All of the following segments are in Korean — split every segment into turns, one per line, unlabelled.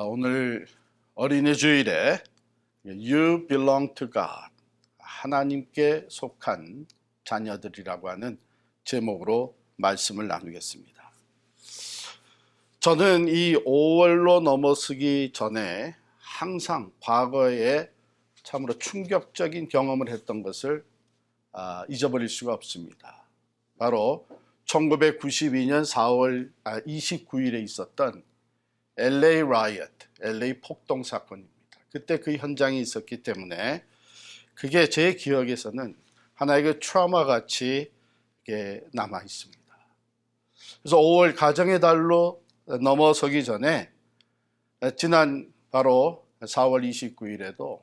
오늘 어린이 주일에 You belong to God, 하나님께 속한 자녀들이라고 하는 제목으로 말씀을 나누겠습니다. 저는 이 5월로 넘어서기 전에 항상 과거에 참으로 충격적인 경험을 했던 것을 잊어버릴 수가 없습니다. 바로 1992년 4월 29일에 있었던 LA riot, LA 폭동 사건입니다. 그때 그 현장에 있었기 때문에 그게 제 기억에서는 하나의 그 트라우마 같이 남아 있습니다. 그래서 5월 가정의 달로 넘어서기 전에 지난 바로 4월 29일에도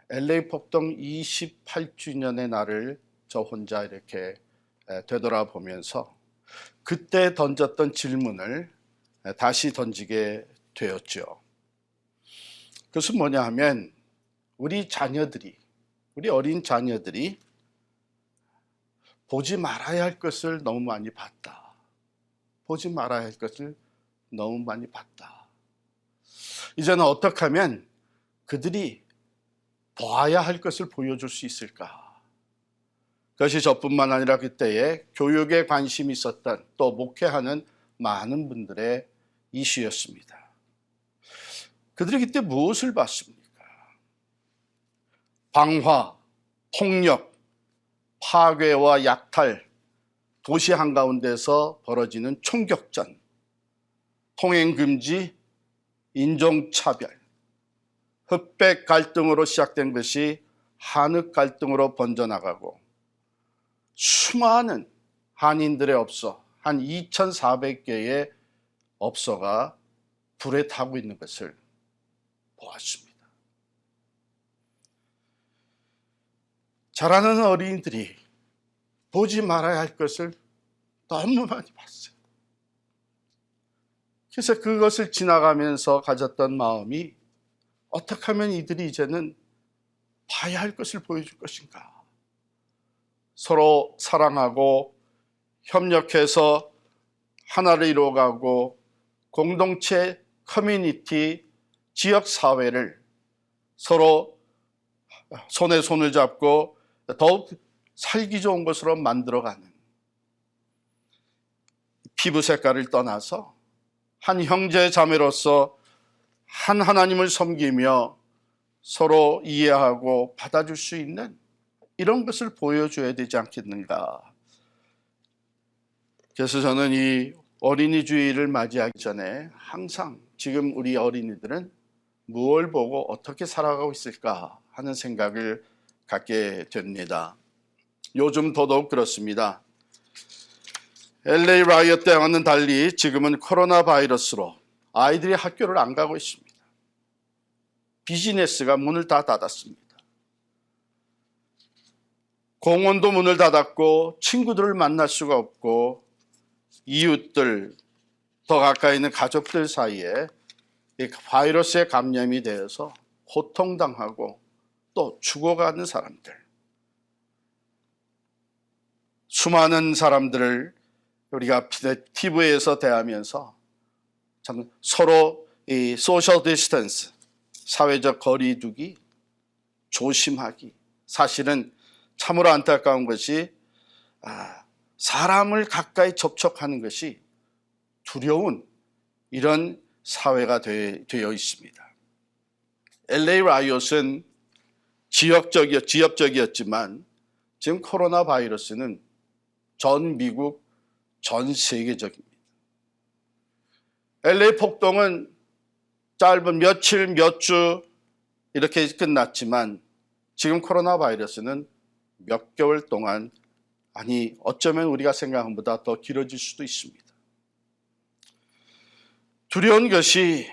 LA 폭동 28주년의 날을 저 혼자 이렇게 되돌아보면서 그때 던졌던 질문을 다시 던지게 되었죠. 그것은 뭐냐 하면 우리 어린 자녀들이 보지 말아야 할 것을 너무 많이 봤다. 보지 말아야 할 것을 너무 많이 봤다. 이제는 어떻게 하면 그들이 봐야 할 것을 보여줄 수 있을까? 그것이 저뿐만 아니라 그때에 교육에 관심이 있었던 또 목회하는 많은 분들의 이슈였습니다. 그들이 그때 무엇을 봤습니까? 방화, 폭력, 파괴와 약탈, 도시 한가운데서 벌어지는 총격전, 통행금지, 인종차별, 흑백 갈등으로 시작된 것이 한흑 갈등으로 번져나가고 수많은 한인들의 업소, 한 2,400개의 업소가 불에 타고 있는 것을 보았습니다. 자라는 어린이들이 보지 말아야 할 것을 너무 많이 봤어요. 그래서 그것을 지나가면서 가졌던 마음이 어떻게 하면 이들이 이제는 봐야 할 것을 보여줄 것인가? 서로 사랑하고 협력해서 하나를 이루어가고 공동체, 커뮤니티, 지역사회를 서로 손에 손을 잡고 더욱 살기 좋은 것으로 만들어가는, 피부 색깔을 떠나서 한 형제 자매로서 한 하나님을 섬기며 서로 이해하고 받아줄 수 있는 이런 것을 보여줘야 되지 않겠는가. 그래서 저는 이 어린이 주일을 맞이하기 전에 항상 지금 우리 어린이들은 무엇을 보고 어떻게 살아가고 있을까 하는 생각을 갖게 됩니다. 요즘 더더욱 그렇습니다. LA 라이엇 때와는 달리 지금은 코로나 바이러스로 아이들이 학교를 안 가고 있습니다. 비즈니스가 문을 다 닫았습니다. 공원도 문을 닫았고 친구들을 만날 수가 없고 이웃들, 더 가까이 있는 가족들 사이에 이 바이러스에 감염이 되어서 고통당하고 또 죽어가는 사람들, 수많은 사람들을 우리가 TV에서 대하면서 참 서로 이 소셜 디스턴스, 사회적 거리 두기, 조심하기, 사실은 참으로 안타까운 것이 사람을 가까이 접촉하는 것이 두려운 이런 사회가 되어 있습니다. LA 라이엇은 지역적이었지만 지금 코로나 바이러스는 전 미국, 전 세계적입니다. LA 폭동은 짧은 며칠, 몇 주 이렇게 끝났지만 지금 코로나 바이러스는 몇 개월 동안, 아니 어쩌면 우리가 생각한 것보다 더 길어질 수도 있습니다. 두려운 것이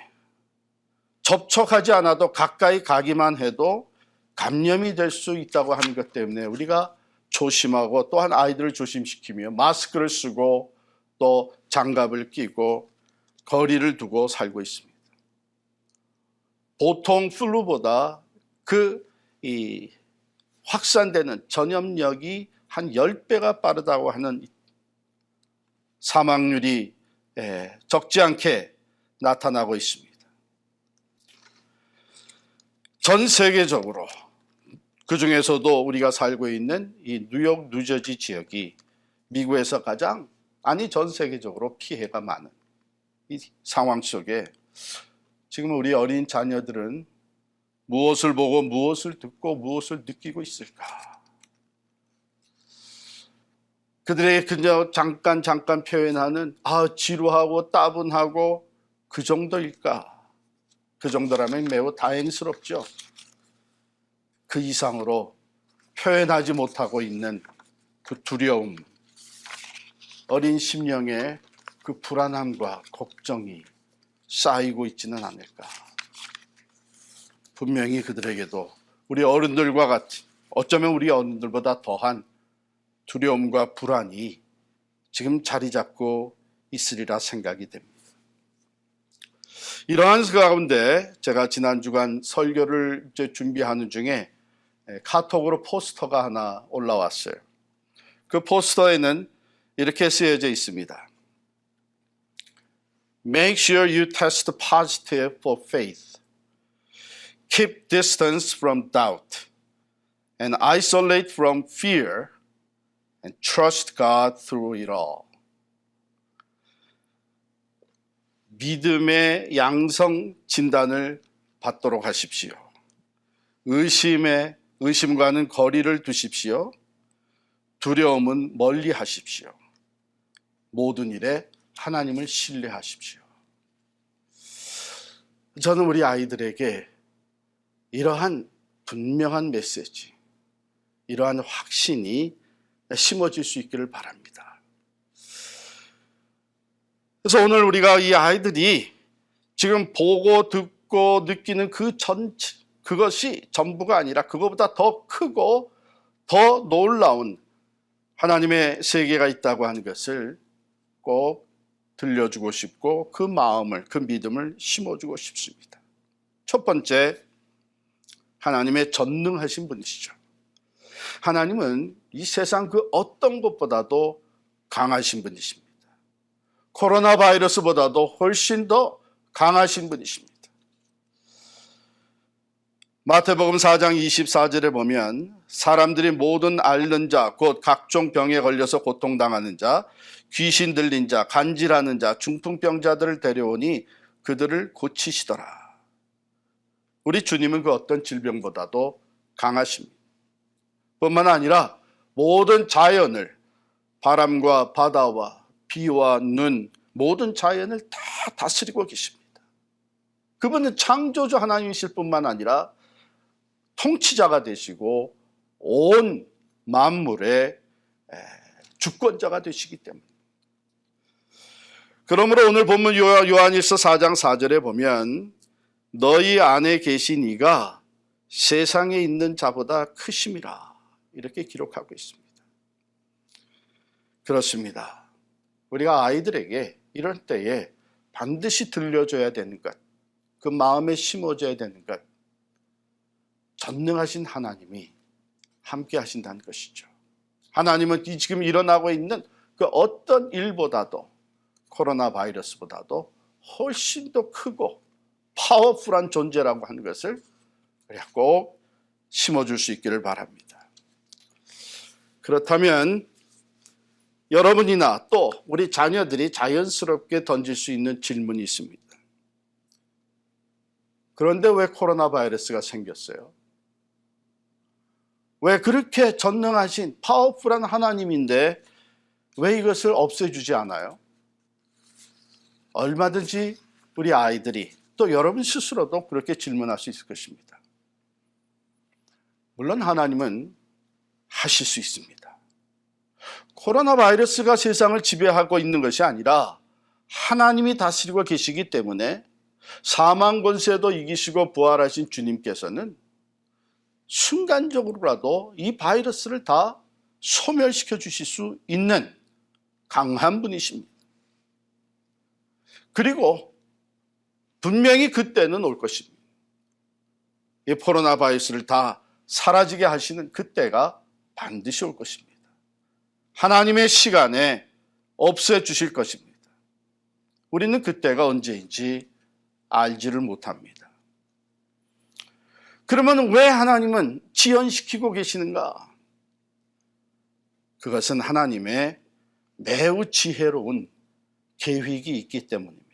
접촉하지 않아도 가까이 가기만 해도 감염이 될 수 있다고 하는 것 때문에 우리가 조심하고 또한 아이들을 조심시키며 마스크를 쓰고 또 장갑을 끼고 거리를 두고 살고 있습니다. 보통 플루보다 확산되는 전염력이 한 10배가 빠르다고 하는 사망률이 적지 않게 나타나고 있습니다. 전 세계적으로 그 중에서도 우리가 살고 있는 이 뉴욕, 뉴저지 지역이 미국에서 가장, 아니 전 세계적으로 피해가 많은 이 상황 속에 지금 우리 어린 자녀들은 무엇을 보고 무엇을 듣고 무엇을 느끼고 있을까? 그들에게 그저 잠깐 표현하는 지루하고 따분하고 그 정도일까? 그 정도라면 매우 다행스럽죠. 그 이상으로 표현하지 못하고 있는 그 두려움, 어린 심령의 그 불안함과 걱정이 쌓이고 있지는 않을까. 분명히 그들에게도 우리 어른들과 같이, 어쩌면 우리 어른들보다 더한 두려움과 불안이 지금 자리 잡고 있으리라 생각이 됩니다. 이러한 가운데 제가 지난 주간 설교를 준비하는 중에 카톡으로 포스터가 하나 올라왔어요. 그 포스터에는 이렇게 쓰여져 있습니다. Make sure you test positive for faith. Keep distance from doubt. And isolate from fear. And trust God through it all. 믿음의 양성 진단을 받도록 하십시오. 의심과는 거리를 두십시오. 두려움은 멀리 하십시오. 모든 일에 하나님을 신뢰하십시오. 저는 우리 아이들에게 이러한 분명한 메시지, 이러한 확신이 심어질 수 있기를 바랍니다. 그래서 오늘 우리가 이 아이들이 지금 보고 듣고 느끼는 그것이 전부가 아니라 그것보다 더 크고 더 놀라운 하나님의 세계가 있다고 하는 것을 꼭 들려주고 싶고 그 마음을, 그 믿음을 심어주고 싶습니다. 첫 번째, 하나님의 전능하신 분이시죠. 하나님은 이 세상 그 어떤 것보다도 강하신 분이십니다. 코로나 바이러스보다도 훨씬 더 강하신 분이십니다. 마태복음 4장 24절에 보면 사람들이 모든 앓는 자, 곧 각종 병에 걸려서 고통당하는 자, 귀신 들린 자, 간질하는 자, 중풍병자들을 데려오니 그들을 고치시더라. 우리 주님은 그 어떤 질병보다도 강하십니다. 뿐만 아니라 모든 자연을, 바람과 바다와 비와 눈, 모든 자연을 다 다스리고 계십니다. 그분은 창조주 하나님이실 뿐만 아니라 통치자가 되시고 온 만물의 주권자가 되시기 때문입니다. 그러므로 오늘 본문 요한일서 4장 4절에 보면 너희 안에 계신 이가 세상에 있는 자보다 크심이라 이렇게 기록하고 있습니다. 그렇습니다. 우리가 아이들에게 이럴 때에 반드시 들려줘야 되는 것, 그 마음에 심어줘야 되는 것, 전능하신 하나님이 함께 하신다는 것이죠. 하나님은 지금 일어나고 있는 그 어떤 일보다도 코로나 바이러스보다도 훨씬 더 크고 파워풀한 존재라고 하는 것을 꼭 심어줄 수 있기를 바랍니다. 그렇다면 여러분이나 또 우리 자녀들이 자연스럽게 던질 수 있는 질문이 있습니다. 그런데 왜 코로나 바이러스가 생겼어요? 왜 그렇게 전능하신 파워풀한 하나님인데 왜 이것을 없애주지 않아요? 얼마든지 우리 아이들이 또 여러분 스스로도 그렇게 질문할 수 있을 것입니다. 물론 하나님은 하실 수 있습니다. 코로나 바이러스가 세상을 지배하고 있는 것이 아니라 하나님이 다스리고 계시기 때문에 사망 권세도 이기시고 부활하신 주님께서는 순간적으로라도 이 바이러스를 다 소멸시켜 주실 수 있는 강한 분이십니다. 그리고 분명히 그때는 올 것입니다. 이 코로나 바이러스를 다 사라지게 하시는 그때가 반드시 올 것입니다. 하나님의 시간에 없애주실 것입니다. 우리는 그때가 언제인지 알지를 못합니다. 그러면 왜 하나님은 지연시키고 계시는가? 그것은 하나님의 매우 지혜로운 계획이 있기 때문입니다.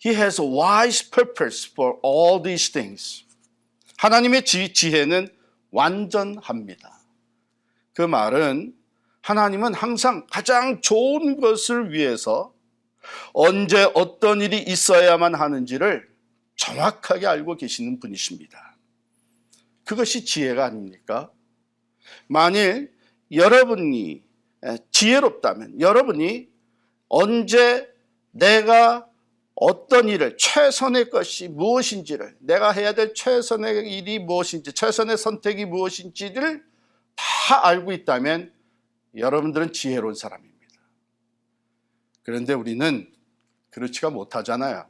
He has a wise purpose for all these things. 하나님의 지혜는 완전합니다. 그 말은 하나님은 항상 가장 좋은 것을 위해서 언제 어떤 일이 있어야만 하는지를 정확하게 알고 계시는 분이십니다. 그것이 지혜가 아닙니까? 만일 여러분이 지혜롭다면 여러분이 언제 내가 어떤 일을 최선의 것이 무엇인지를 내가 해야 될 최선의 일이 무엇인지 최선의 선택이 무엇인지를 다 알고 있다면 여러분들은 지혜로운 사람입니다. 그런데 우리는 그렇지가 못하잖아요.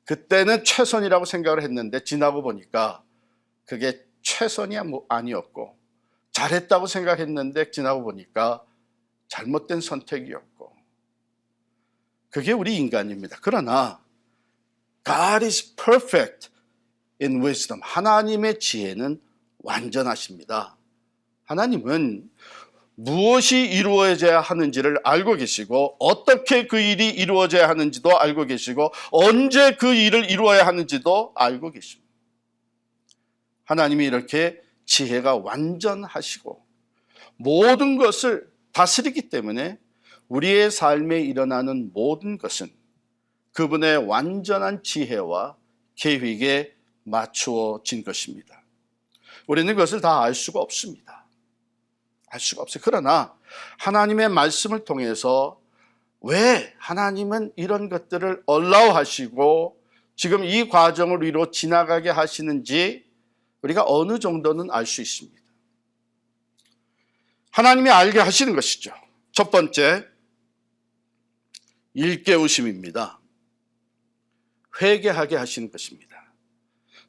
그때는 최선이라고 생각을 했는데 지나고 보니까 그게 최선이 아니었고 잘했다고 생각했는데 지나고 보니까 잘못된 선택이었고 그게 우리 인간입니다. 그러나 God is perfect in wisdom. 하나님의 지혜는 완전하십니다. 하나님은 무엇이 이루어져야 하는지를 알고 계시고 어떻게 그 일이 이루어져야 하는지도 알고 계시고 언제 그 일을 이루어야 하는지도 알고 계십니다. 하나님이 이렇게 지혜가 완전하시고 모든 것을 다스리기 때문에 우리의 삶에 일어나는 모든 것은 그분의 완전한 지혜와 계획에 맞추어진 것입니다. 우리는 그것을 다 알 수가 없습니다. 알 수가 없어요. 그러나 하나님의 말씀을 통해서 왜 하나님은 이런 것들을 allow-하시고 지금 이 과정을 위로 지나가게 하시는지 우리가 어느 정도는 알 수 있습니다. 하나님이 알게 하시는 것이죠. 첫 번째, 일깨우심입니다. 회개하게 하시는 것입니다.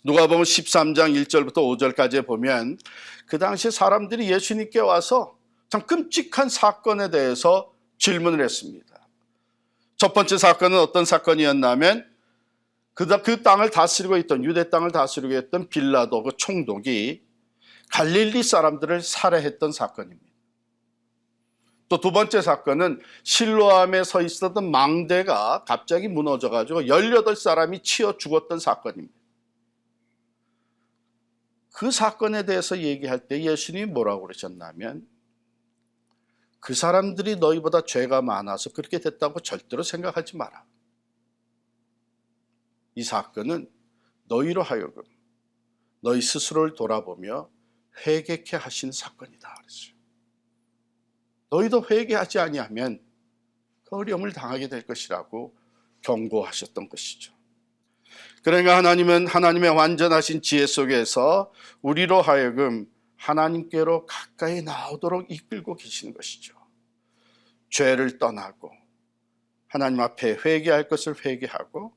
누가복음 13장 1절부터 5절까지 보면 그 당시 사람들이 예수님께 와서 참 끔찍한 사건에 대해서 질문을 했습니다. 첫 번째 사건은 어떤 사건이었냐면 그 땅을 다스리고 있던 유대 땅을 다스리고 있던 빌라도 그 총독이 갈릴리 사람들을 살해했던 사건입니다. 또 두 번째 사건은 실로암에 서 있었던 망대가 갑자기 무너져가지고 18사람이 치여 죽었던 사건입니다. 그 사건에 대해서 얘기할 때 예수님이 뭐라고 그러셨냐면 그 사람들이 너희보다 죄가 많아서 그렇게 됐다고 절대로 생각하지 마라. 이 사건은 너희로 하여금 너희 스스로를 돌아보며 회개케 하신 사건이다 그랬어요. 너희도 회개하지 아니하면 그 어려움을 당하게 될 것이라고 경고하셨던 것이죠. 그러니까 하나님은 하나님의 완전하신 지혜 속에서 우리로 하여금 하나님께로 가까이 나오도록 이끌고 계시는 것이죠. 죄를 떠나고 하나님 앞에 회개할 것을 회개하고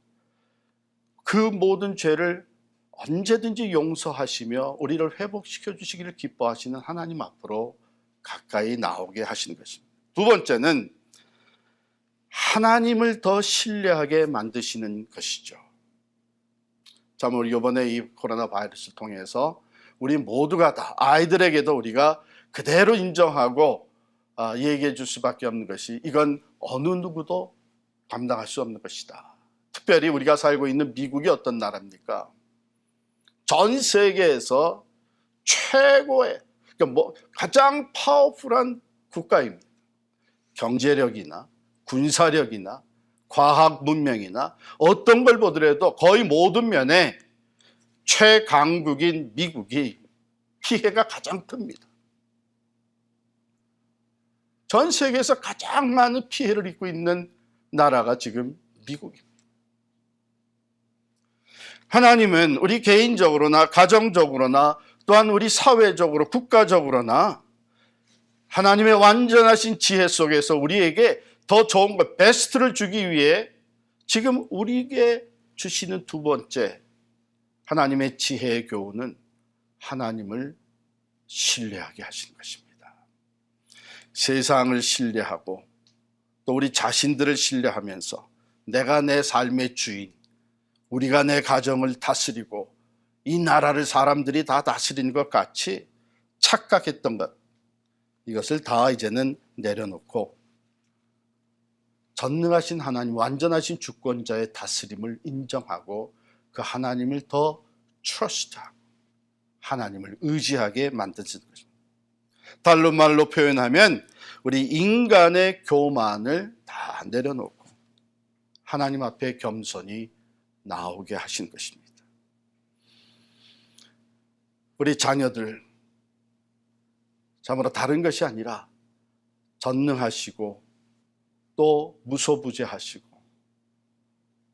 그 모든 죄를 언제든지 용서하시며 우리를 회복시켜 주시기를 기뻐하시는 하나님 앞으로 가까이 나오게 하시는 것입니다. 두 번째는 하나님을 더 신뢰하게 만드시는 것이죠. 자, 우리 이번에 이 코로나 바이러스를 통해서 우리 모두가 다 아이들에게도 우리가 그대로 인정하고 얘기해 줄 수밖에 없는 것이 이건 어느 누구도 감당할 수 없는 것이다. 특별히 우리가 살고 있는 미국이 어떤 나라입니까? 전 세계에서 최고의 가장 파워풀한 국가입니다. 경제력이나 군사력이나 과학 문명이나 어떤 걸 보더라도 거의 모든 면에 최강국인 미국이 피해가 가장 큽니다. 전 세계에서 가장 많은 피해를 입고 있는 나라가 지금 미국입니다. 하나님은 우리 개인적으로나 가정적으로나 또한 우리 사회적으로 국가적으로나 하나님의 완전하신 지혜 속에서 우리에게 더 좋은 것, 베스트를 주기 위해 지금 우리에게 주시는 두 번째 하나님의 지혜의 교훈은 하나님을 신뢰하게 하시는 것입니다. 세상을 신뢰하고 또 우리 자신들을 신뢰하면서 내가 내 삶의 주인, 우리가 내 가정을 다스리고 이 나라를 사람들이 다 다스리는 것 같이 착각했던 것, 이것을 다 이제는 내려놓고 전능하신 하나님, 완전하신 주권자의 다스림을 인정하고 그 하나님을 더 트러스트하고 하나님을 의지하게 만드는 것입니다. 다른 말로 표현하면 우리 인간의 교만을 다 내려놓고 하나님 앞에 겸손히 나오게 하신 것입니다. 우리 자녀들 참으로 다른 것이 아니라 전능하시고 또 무소부재하시고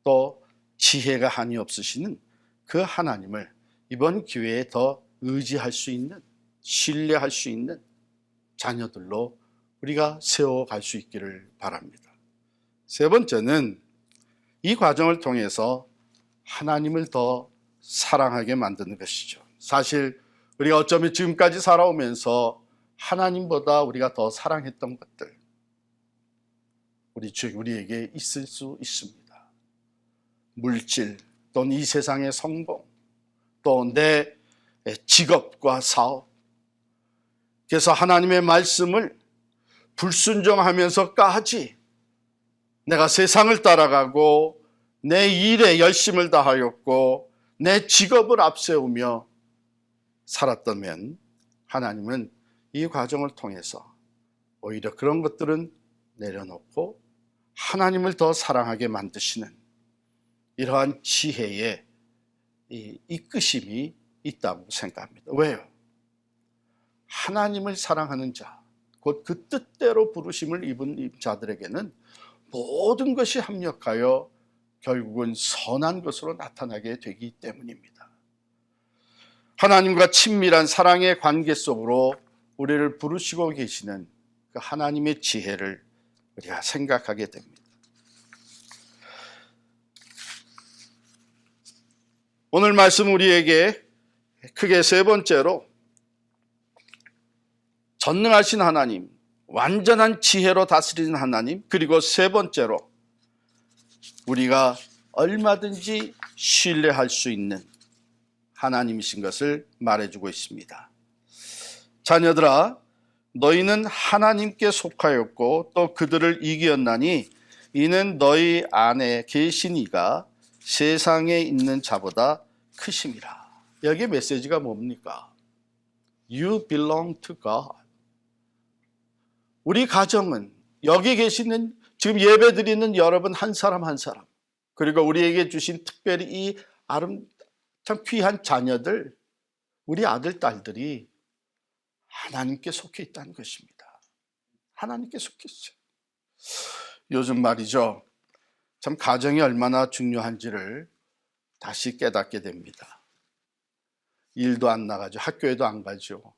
또 지혜가 한이 없으시는 그 하나님을 이번 기회에 더 의지할 수 있는, 신뢰할 수 있는 자녀들로 우리가 세워갈 수 있기를 바랍니다. 세 번째는 이 과정을 통해서 하나님을 더 사랑하게 만드는 것이죠. 사실 우리가 어쩌면 지금까지 살아오면서 하나님보다 우리가 더 사랑했던 것들, 우리에게 있을 수 있습니다. 물질, 또는 이 세상의 성공, 또 내 직업과 사업. 그래서 하나님의 말씀을 불순종하면서까지 내가 세상을 따라가고 내 일에 열심을 다하였고 내 직업을 앞세우며 살았다면 하나님은 이 과정을 통해서 오히려 그런 것들은 내려놓고 하나님을 더 사랑하게 만드시는 이러한 지혜의 이끄심이 있다고 생각합니다. 왜요? 하나님을 사랑하는 자, 곧 그 뜻대로 부르심을 입은 자들에게는 모든 것이 합력하여 결국은 선한 것으로 나타나게 되기 때문입니다. 하나님과 친밀한 사랑의 관계 속으로 우리를 부르시고 계시는 그 하나님의 지혜를 우리가 생각하게 됩니다. 오늘 말씀 우리에게 크게 세 번째로 전능하신 하나님, 완전한 지혜로 다스리는 하나님, 그리고 세 번째로 우리가 얼마든지 신뢰할 수 있는 하나님이신 것을 말해주고 있습니다. 자녀들아, 너희는 하나님께 속하였고 또 그들을 이기었나니 이는 너희 안에 계신 이가 세상에 있는 자보다 크심이라. 여기에 메시지가 뭡니까? You belong to God. 우리 가정은 여기 계시는 지금 예배 드리는 여러분 한 사람 한 사람, 그리고 우리에게 주신 특별히 이 참 귀한 자녀들, 우리 아들 딸들이 하나님께 속해 있다는 것입니다. 하나님께 속해 있어요. 요즘 말이죠, 참 가정이 얼마나 중요한지를 다시 깨닫게 됩니다. 일도 안 나가죠. 학교에도 안 가죠.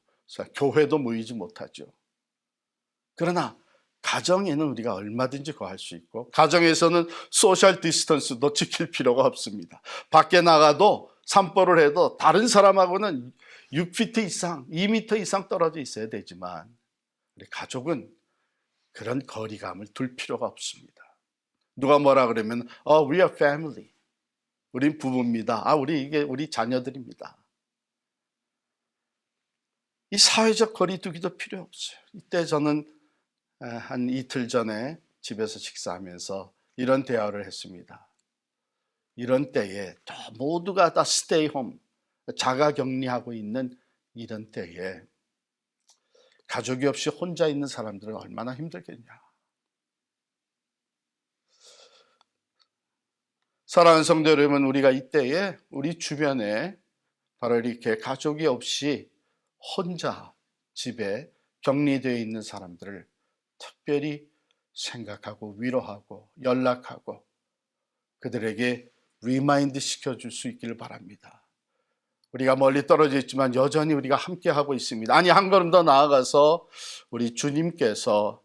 교회도 모이지 못하죠. 그러나 가정에는 우리가 얼마든지 거할 수 있고, 가정에서는 소셜 디스턴스도 지킬 필요가 없습니다. 밖에 나가도 산보를 해도 다른 사람하고는 6피트 이상, 2미터 이상 떨어져 있어야 되지만 우리 가족은 그런 거리감을 둘 필요가 없습니다. 누가 뭐라 그러면 we are family. 우린 부부입니다. 이게 우리 자녀들입니다. 이 사회적 거리두기도 필요 없어요. 이때 저는 한 이틀 전에 집에서 식사하면서 이런 대화를 했습니다. 이런 때에 모두가 다 stay home, 자가 격리하고 있는 이런 때에 가족이 없이 혼자 있는 사람들은 얼마나 힘들겠냐. 사랑하는 성도 여러분, 우리가 이때에 우리 주변에 바로 이렇게 가족이 없이 혼자 집에 격리되어 있는 사람들을 특별히 생각하고 위로하고 연락하고 그들에게 리마인드 시켜줄 수 있기를 바랍니다. 우리가 멀리 떨어져 있지만 여전히 우리가 함께하고 있습니다. 아니, 한 걸음 더 나아가서 우리 주님께서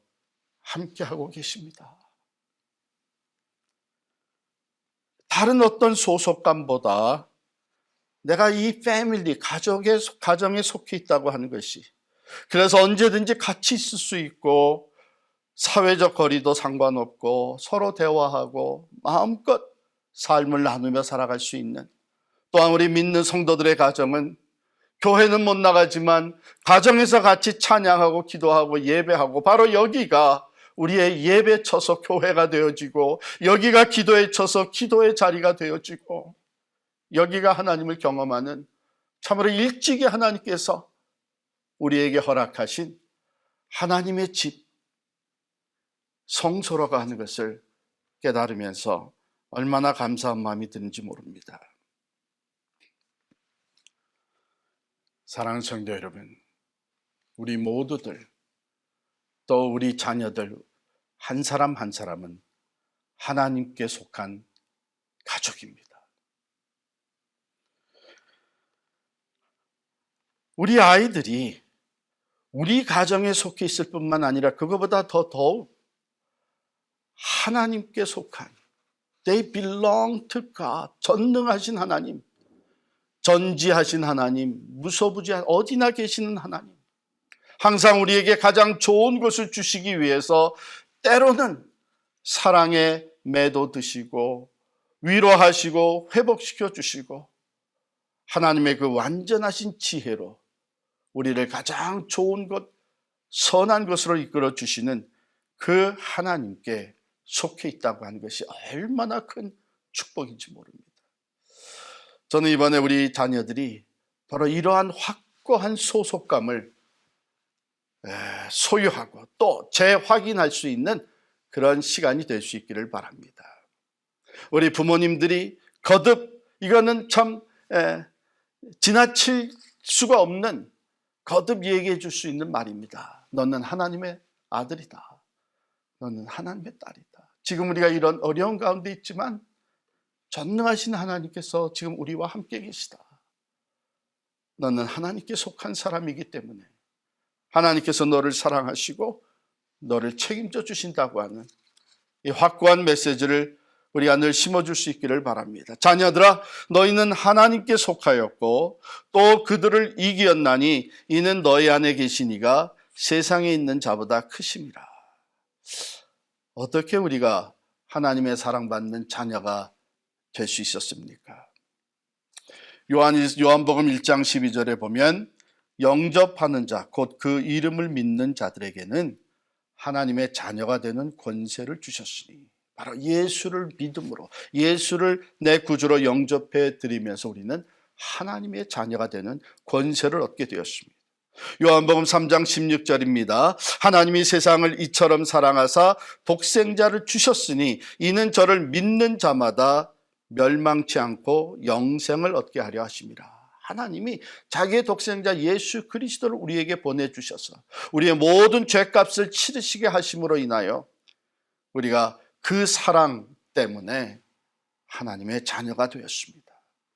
함께하고 계십니다. 다른 어떤 소속감보다 내가 이 패밀리, 가정에 속해 있다고 하는 것이, 그래서 언제든지 같이 있을 수 있고 사회적 거리도 상관없고 서로 대화하고 마음껏 삶을 나누며 살아갈 수 있는, 또한 우리 믿는 성도들의 가정은 교회는 못 나가지만 가정에서 같이 찬양하고 기도하고 예배하고 바로 여기가 우리의 예배처서 교회가 되어지고 여기가 기도의 처서 기도의 자리가 되어지고 여기가 하나님을 경험하는 참으로 일찍이 하나님께서 우리에게 허락하신 하나님의 집 성소라고 하는 것을 깨달으면서 얼마나 감사한 마음이 드는지 모릅니다. 사랑하는 성도 여러분, 우리 모두들 또 우리 자녀들 한 사람 한 사람은 하나님께 속한 가족입니다. 우리 아이들이 우리 가정에 속해 있을 뿐만 아니라 그것보다 더욱 하나님께 속한 They belong to God, 전능하신 하나님, 전지하신 하나님, 무소부지한 어디나 계시는 하나님, 항상 우리에게 가장 좋은 것을 주시기 위해서 때로는 사랑의 매도 드시고 위로하시고 회복시켜 주시고 하나님의 그 완전하신 지혜로 우리를 가장 좋은 것, 선한 것으로 이끌어 주시는 그 하나님께 속해 있다고 하는 것이 얼마나 큰 축복인지 모릅니다. 저는 이번에 우리 자녀들이 바로 이러한 확고한 소속감을 소유하고 또 재확인할 수 있는 그런 시간이 될 수 있기를 바랍니다. 우리 부모님들이 거듭 이거는 참 지나칠 수가 없는 거듭 얘기해 줄 수 있는 말입니다. 너는 하나님의 아들이다. 너는 하나님의 딸이다. 지금 우리가 이런 어려운 가운데 있지만 전능하신 하나님께서 지금 우리와 함께 계시다. 너는 하나님께 속한 사람이기 때문에 하나님께서 너를 사랑하시고 너를 책임져 주신다고 하는 이 확고한 메시지를 우리가 늘 심어줄 수 있기를 바랍니다. 자녀들아, 너희는 하나님께 속하였고 또 그들을 이기었나니 이는 너희 안에 계신 이가 세상에 있는 자보다 크심이라. 어떻게 우리가 하나님의 사랑받는 자녀가 될 수 있었습니까? 요한복음 1장 12절에 보면 영접하는 자, 곧 그 이름을 믿는 자들에게는 하나님의 자녀가 되는 권세를 주셨으니, 바로 예수를 믿음으로 예수를 내 구주로 영접해 드리면서 우리는 하나님의 자녀가 되는 권세를 얻게 되었습니다. 요한복음 3장 16절입니다. 하나님이 세상을 이처럼 사랑하사 독생자를 주셨으니 이는 저를 믿는 자마다 멸망치 않고 영생을 얻게 하려 하심이라. 하나님이 자기의 독생자 예수 그리스도를 우리에게 보내주셔서 우리의 모든 죄값을 치르시게 하심으로 인하여 우리가 그 사랑 때문에 하나님의 자녀가 되었습니다.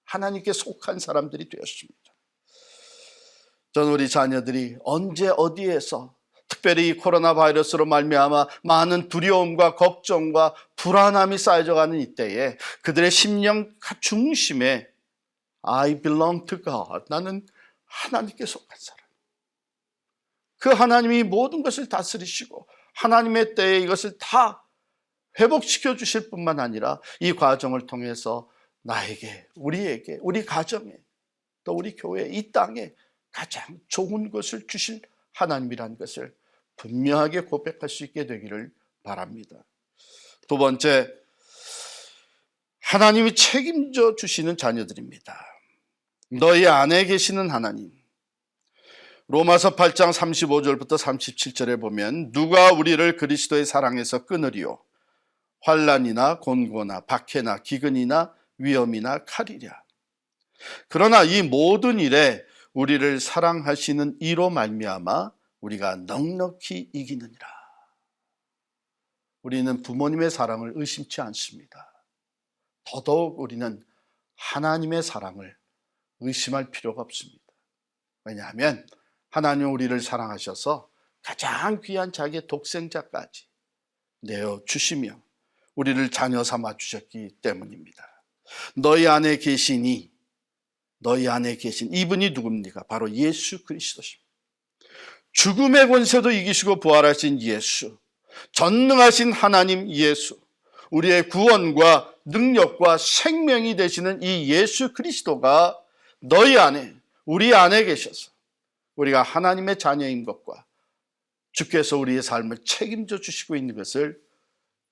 하나님께 속한 사람들이 되었습니다. 저는 우리 자녀들이 언제 어디에서 특별히 코로나 바이러스로 말미암아 많은 두려움과 걱정과 불안함이 쌓여가는 이때에 그들의 심령 중심에 I belong to God, 나는 하나님께 속한 사람. 그 하나님이 모든 것을 다스리시고 하나님의 때에 이것을 다 회복시켜 주실 뿐만 아니라 이 과정을 통해서 나에게, 우리에게, 우리 가정에, 또 우리 교회, 이 땅에 가장 좋은 것을 주실 하나님이라는 것을 분명하게 고백할 수 있게 되기를 바랍니다. 두 번째, 하나님이 책임져 주시는 자녀들입니다. 너희 안에 계시는 하나님. 로마서 8장 35절부터 37절에 보면 누가 우리를 그리스도의 사랑에서 끊으리요? 환난이나 곤고나 박해나 기근이나 위험이나 칼이랴. 그러나 이 모든 일에 우리를 사랑하시는 이로 말미암아 우리가 넉넉히 이기느니라. 우리는 부모님의 사랑을 의심치 않습니다. 더더욱 우리는 하나님의 사랑을 의심할 필요가 없습니다. 왜냐하면 하나님은 우리를 사랑하셔서 가장 귀한 자기의 독생자까지 내어주시며 우리를 자녀 삼아 주셨기 때문입니다. 너희 안에 계시니, 너희 안에 계신 이분이 누굽니까? 바로 예수 그리스도십니다. 죽음의 권세도 이기시고 부활하신 예수, 전능하신 하나님 예수, 우리의 구원과 능력과 생명이 되시는 이 예수 그리스도가 너희 안에, 우리 안에 계셔서 우리가 하나님의 자녀인 것과 주께서 우리의 삶을 책임져 주시고 있는 것을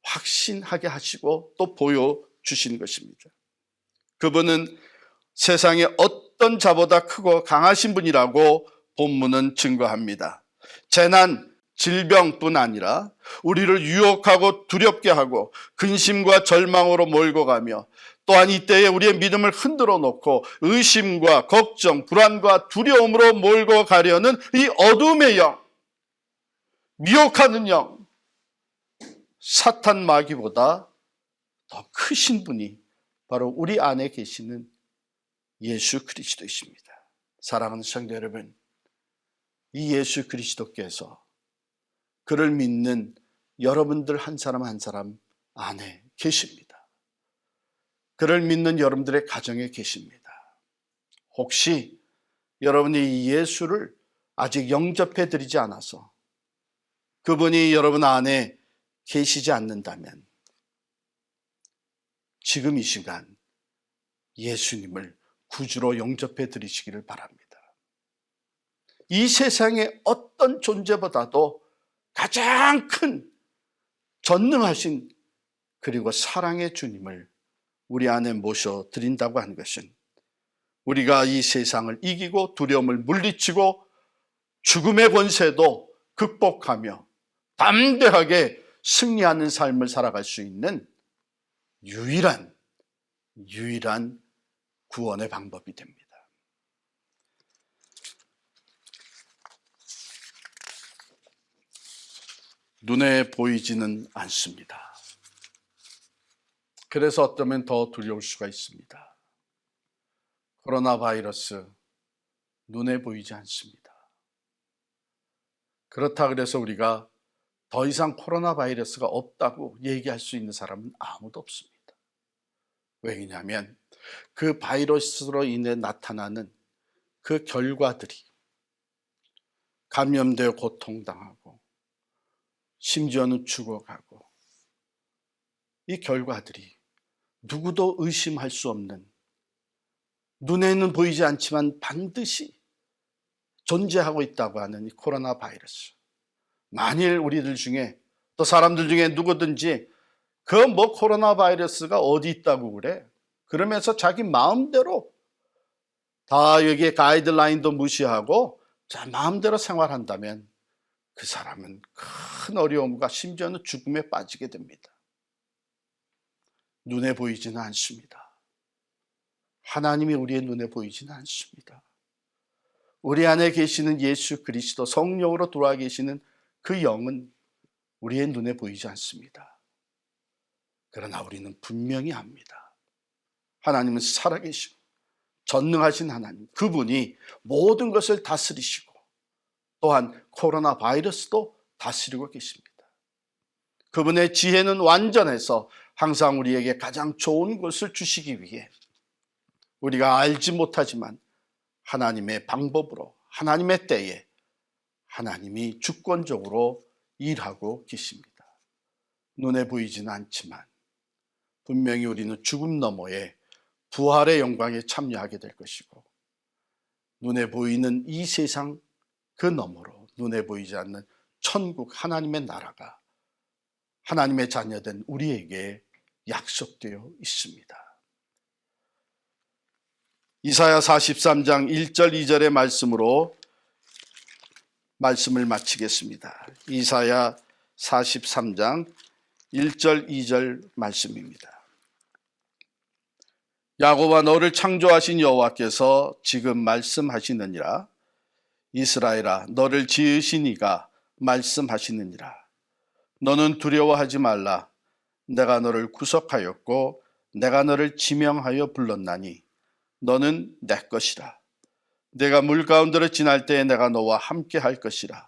확신하게 하시고 또 보여주시는 것입니다. 그분은 세상의 어떤 자보다 크고 강하신 분이라고 본문은 증거합니다. 재난, 질병뿐 아니라 우리를 유혹하고 두렵게 하고 근심과 절망으로 몰고 가며 또한 이때에 우리의 믿음을 흔들어 놓고 의심과 걱정, 불안과 두려움으로 몰고 가려는 이 어둠의 영, 미혹하는 영, 사탄 마귀보다 더 크신 분이 바로 우리 안에 계시는 예수 그리스도이십니다. 사랑하는 성도 여러분, 이 예수 그리스도께서 그를 믿는 여러분들 한 사람 한 사람 안에 계십니다. 그를 믿는 여러분들의 가정에 계십니다. 혹시 여러분이 이 예수를 아직 영접해 드리지 않아서 그분이 여러분 안에 계시지 않는다면 지금 이 시간 예수님을 구주로 영접해 드리시기를 바랍니다. 이 세상의 어떤 존재보다도 가장 큰 전능하신 그리고 사랑의 주님을 우리 안에 모셔드린다고 하는 것은 우리가 이 세상을 이기고 두려움을 물리치고 죽음의 권세도 극복하며 담대하게 승리하는 삶을 살아갈 수 있는 유일한 구원의 방법이 됩니다. 눈에 보이지는 않습니다. 그래서 어쩌면 더 두려울 수가 있습니다. 코로나 바이러스 눈에 보이지 않습니다. 그렇다 그래서 우리가 더 이상 코로나 바이러스가 없다고 얘기할 수 있는 사람은 아무도 없습니다. 왜냐하면 그 바이러스로 인해 나타나는 그 결과들이 감염되어 고통당하고 심지어는 죽어가고 이 결과들이 누구도 의심할 수 없는 눈에는 보이지 않지만 반드시 존재하고 있다고 하는 이 코로나 바이러스. 만일 우리들 중에 또 사람들 중에 누구든지 그 코로나 바이러스가 어디 있다고 그래? 그러면서 자기 마음대로 다 여기에 가이드라인도 무시하고 자 마음대로 생활한다면 그 사람은 큰 어려움과 심지어는 죽음에 빠지게 됩니다. 눈에 보이지는 않습니다. 하나님이 우리의 눈에 보이지는 않습니다. 우리 안에 계시는 예수 그리스도 성령으로 돌아와 계시는 그 영은 우리의 눈에 보이지 않습니다. 그러나 우리는 분명히 압니다. 하나님은 살아계시고 전능하신 하나님, 그분이 모든 것을 다스리시고 또한 코로나 바이러스도 다스리고 계십니다. 그분의 지혜는 완전해서 항상 우리에게 가장 좋은 것을 주시기 위해 우리가 알지 못하지만 하나님의 방법으로 하나님의 때에 하나님이 주권적으로 일하고 계십니다. 눈에 보이지는 않지만 분명히 우리는 죽음 너머에 부활의 영광에 참여하게 될 것이고 눈에 보이는 이 세상 그 너머로 눈에 보이지 않는 천국 하나님의 나라가 하나님의 자녀된 우리에게 약속되어 있습니다. 이사야 43장 1절 2절의 말씀으로 말씀을 마치겠습니다. 이사야 43장 1절 2절 말씀입니다. 야곱아 너를 창조하신 여호와께서 지금 말씀하시느니라. 이스라엘아 너를 지으신 이가 말씀하시느니라. 너는 두려워하지 말라. 내가 너를 구속하였고 내가 너를 지명하여 불렀나니 너는 내 것이라. 내가 물 가운데로 지날 때에 내가 너와 함께 할 것이라.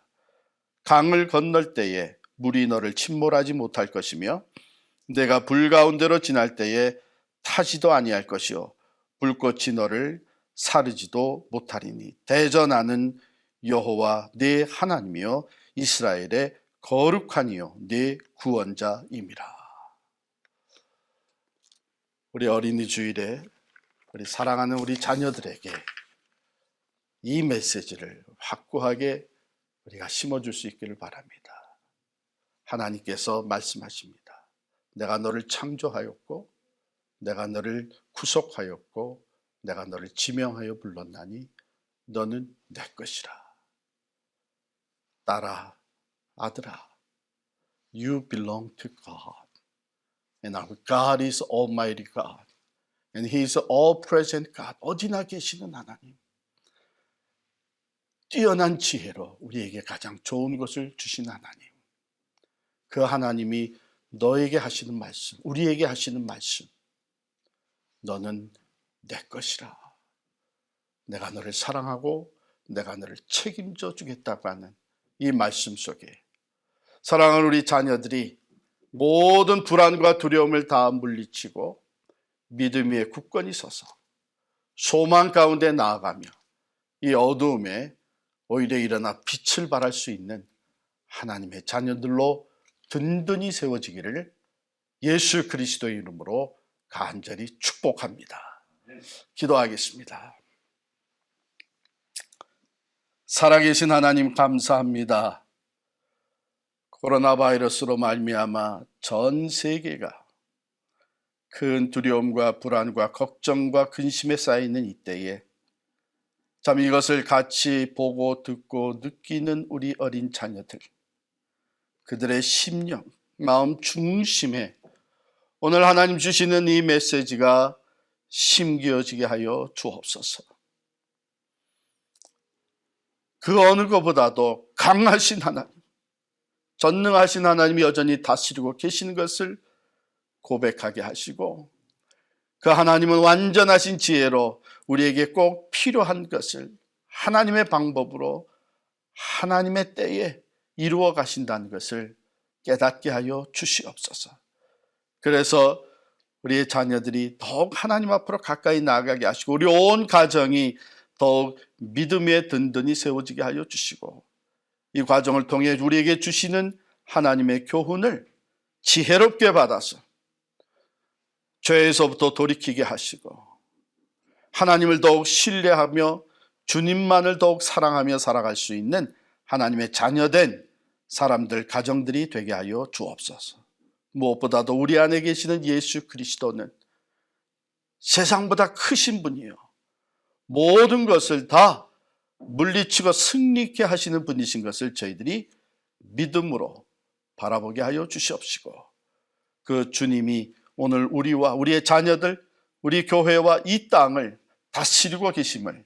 강을 건널 때에 물이 너를 침몰하지 못할 것이며 내가 불 가운데로 지날 때에 타지도 아니할 것이요 불꽃이 너를 사르지도 못하리니 대전하는 여호와 네 하나님이요 이스라엘의 거룩한 이요 네 구원자임이라. 우리 어린이 주일에 우리 사랑하는 우리 자녀들에게 이 메시지를 확고하게 우리가 심어줄 수 있기를 바랍니다. 하나님께서 말씀하십니다. 내가 너를 창조하였고 내가 너를 구속하였고 내가 너를 지명하여 불렀나니 너는 내 것이라. 딸아, 아들아, you belong to God. And our God is Almighty God. And He is all-present God. 어디나 계시는 하나님. 뛰어난 지혜로 우리에게 가장 좋은 것을 주신 하나님. 그 하나님이 너에게 하시는 말씀, 우리에게 하시는 말씀. 너는 내 것이라. 내가 너를 사랑하고 내가 너를 책임져 주겠다고 하는 이 말씀 속에 사랑하는 우리 자녀들이 모든 불안과 두려움을 다 물리치고 믿음 위에 굳건히 서서 소망 가운데 나아가며 이 어두움에 오히려 일어나 빛을 발할 수 있는 하나님의 자녀들로 든든히 세워지기를 예수 그리스도의 이름으로 간절히 축복합니다. 기도하겠습니다. 살아계신 하나님 감사합니다. 코로나 바이러스로 말미암아 전 세계가 큰 두려움과 불안과 걱정과 근심에 쌓이는 이때에 참 이것을 같이 보고 듣고 느끼는 우리 어린 자녀들, 그들의 심령, 마음 중심에 오늘 하나님 주시는 이 메시지가 심겨지게 하여 주옵소서. 그 어느 것보다도 강하신 하나님, 전능하신 하나님이 여전히 다스리고 계시는 것을 고백하게 하시고 그 하나님은 완전하신 지혜로 우리에게 꼭 필요한 것을 하나님의 방법으로 하나님의 때에 이루어 가신다는 것을 깨닫게 하여 주시옵소서. 그래서 우리의 자녀들이 더욱 하나님 앞으로 가까이 나아가게 하시고 우리 온 가정이 더욱 믿음에 든든히 세워지게 하여 주시고 이 과정을 통해 우리에게 주시는 하나님의 교훈을 지혜롭게 받아서 죄에서부터 돌이키게 하시고 하나님을 더욱 신뢰하며 주님만을 더욱 사랑하며 살아갈 수 있는 하나님의 자녀된 사람들, 가정들이 되게 하여 주옵소서. 무엇보다도 우리 안에 계시는 예수 그리스도는 세상보다 크신 분이요 모든 것을 다 물리치고 승리케 하시는 분이신 것을 저희들이 믿음으로 바라보게 하여 주시옵시고 그 주님이 오늘 우리와 우리의 자녀들, 우리 교회와 이 땅을 다스리고 계심을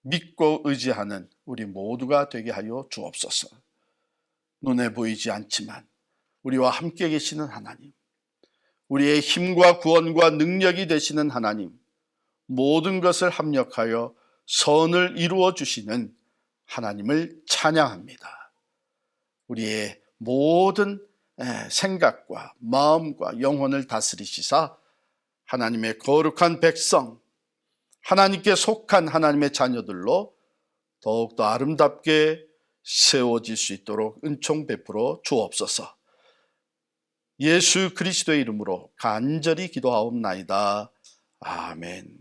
믿고 의지하는 우리 모두가 되게 하여 주옵소서. 눈에 보이지 않지만 우리와 함께 계시는 하나님, 우리의 힘과 구원과 능력이 되시는 하나님, 모든 것을 합력하여 선을 이루어 주시는 하나님을 찬양합니다. 우리의 모든 생각과 마음과 영혼을 다스리시사 하나님의 거룩한 백성, 하나님께 속한 하나님의 자녀들로 더욱더 아름답게 세워질 수 있도록 은총 베풀어 주옵소서. 예수 그리스도의 이름으로 간절히 기도하옵나이다. 아멘.